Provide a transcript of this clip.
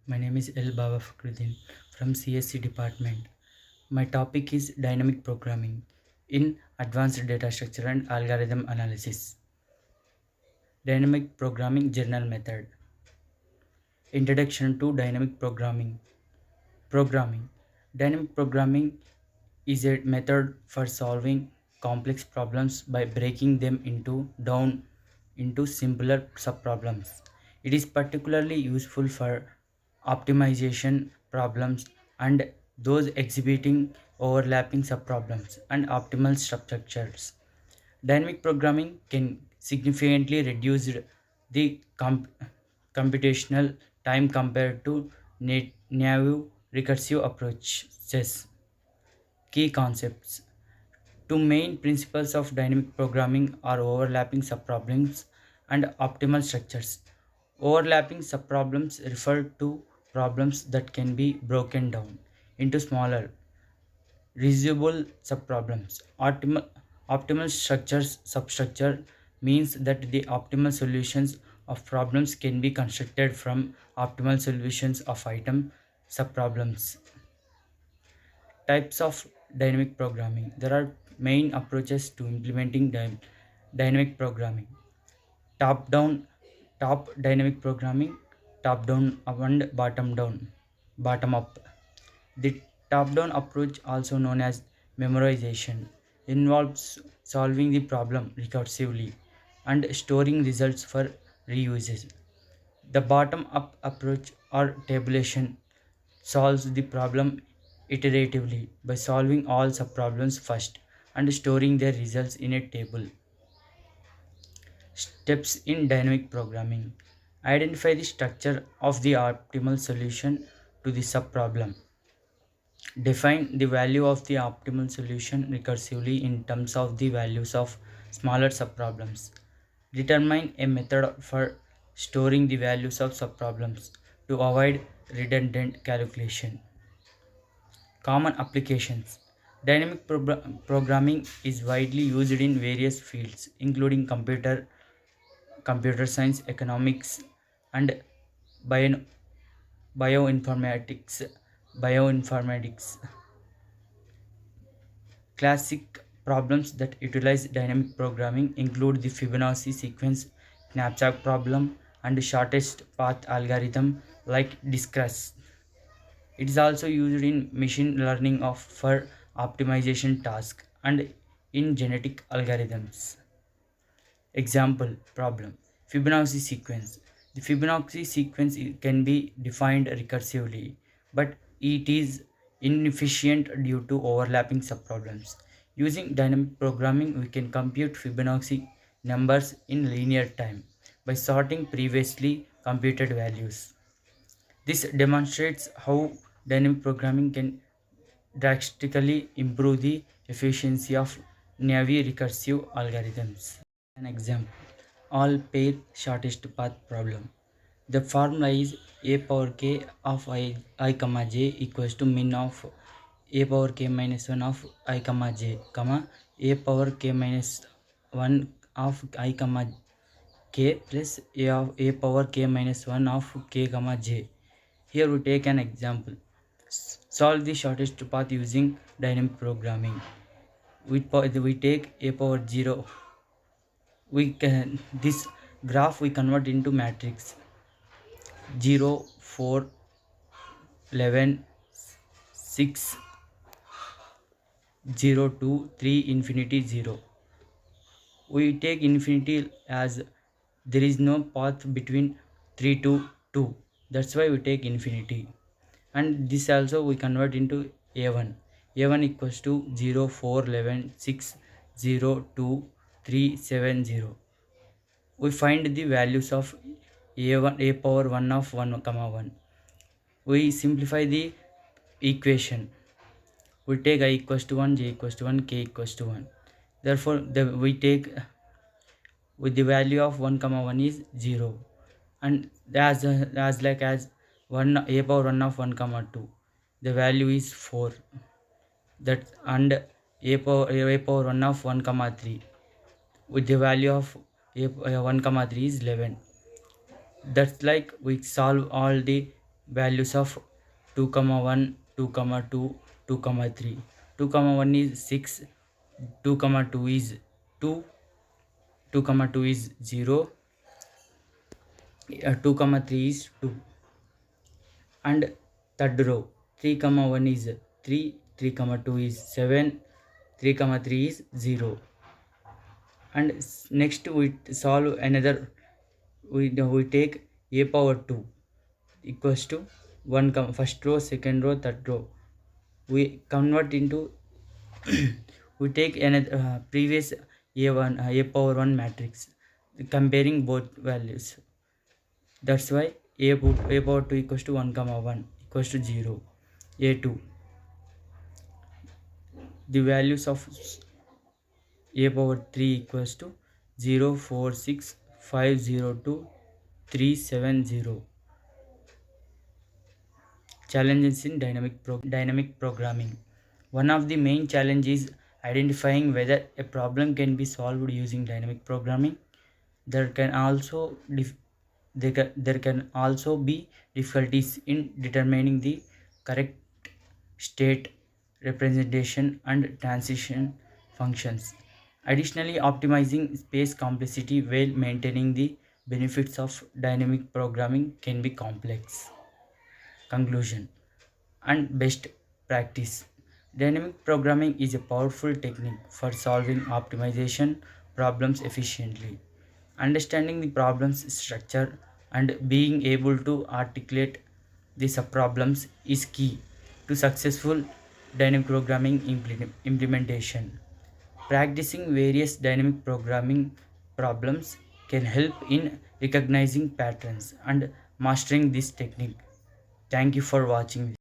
My name is L. Baba Fakhruddin from CSC department. My topic is dynamic programming in advanced data structure and algorithm analysis. Dynamic programming journal method. Introduction to dynamic programming. Programming. Dynamic programming is a method for solving complex problems by breaking them down into simpler subproblems. It is particularly useful for optimization problems and those exhibiting overlapping subproblems and optimal structures. Dynamic programming can significantly reduce the computational time compared to naive recursive approaches. Key concepts. Two main principles of dynamic programming are overlapping subproblems and optimal structures. Overlapping subproblems refer to problems that can be broken down into smaller, reusable subproblems. Optimal structures substructure means that the optimal solutions of problems can be constructed from optimal solutions of item subproblems. Types of dynamic programming. There are main approaches to implementing dynamic programming. Top down, top dynamic programming, top down and bottom up. The top down approach, also known as memorization, involves solving the problem recursively and storing results for reuses. The bottom up approach, or tabulation, solves the problem iteratively by solving all subproblems first and storing their results in a table. Steps in dynamic programming. Identify the structure of the optimal solution to the subproblem. Define the value of the optimal solution recursively in terms of the values of smaller subproblems. Determine a method for storing the values of subproblems to avoid redundant calculation. Common applications. Dynamic programming is widely used in various fields, including computer science, economics, and bio, bioinformatics. Bioinformatics. Classic problems that utilize dynamic programming include the Fibonacci sequence, knapsack problem, and shortest path algorithm like discussed. It is also used in machine learning for optimization tasks and in genetic algorithms. Example problem: Fibonacci sequence. The Fibonacci sequence can be defined recursively, but it is inefficient due to overlapping subproblems. Using dynamic programming, we can compute Fibonacci numbers in linear time by sorting previously computed values. This demonstrates how dynamic programming can drastically improve the efficiency of naive recursive algorithms. An example: all pair shortest path problem. The formula is a power k of I comma j equals to min of a power k minus 1 of I comma j comma a power k minus 1 of I comma k plus a power k minus 1 of k comma j. Here we take an example. Solve the shortest path using dynamic programming. We take a power 0. We can this graph we convert into matrix 0 4 11 6 0 2 3 infinity 0. We take infinity as there is no path between 3 to 2. That's why we take infinity. And this also we convert into a1. a1 equals to 0 4 11 6 0 2 3 7 0. We find the values of a1 a power 1 of 1 comma 1. We simplify the equation. We take I equals to 1, j equals to 1, k equals to 1. Therefore we take with the value of 1 comma 1 is 0, and as 1 a power 1 of 1 comma 2, the value is 4. That and a power 1 of 1 comma 3 with the value of 1 comma 3 is 11. That's like we solve all the values of 2 comma 1, 2 comma 2, 2 comma 3. 2 comma 1 is 6, 2 comma 2 is 2, 2 comma 2 is 0, 2 comma 3 is 2. And third row, 3 comma 1 is 3, 3 comma 2 is 7, 3 comma 3 is 0. And next we solve another. We take a power 2 equals to 1 comma first row, second row, third row. We convert into we take another previous a1 a power 1 matrix, comparing both values. That's why a power 2 equals to 1 comma 1 equals to 0. A2, the values of a power 3 equals to 0, 4, 6, 5, 0, 2, 3, 7, 0. Challenges in dynamic programming. One of the main challenges is identifying whether a problem can be solved using dynamic programming. There can also there can also be difficulties in determining the correct state representation and transition functions. Additionally, optimizing space complexity while maintaining the benefits of dynamic programming can be complex. Conclusion and best practice. Dynamic programming is a powerful technique for solving optimization problems efficiently. Understanding the problem's structure and being able to articulate the subproblems is key to successful dynamic programming implementation. Practicing various dynamic programming problems can help in recognizing patterns and mastering this technique. Thank you for watching.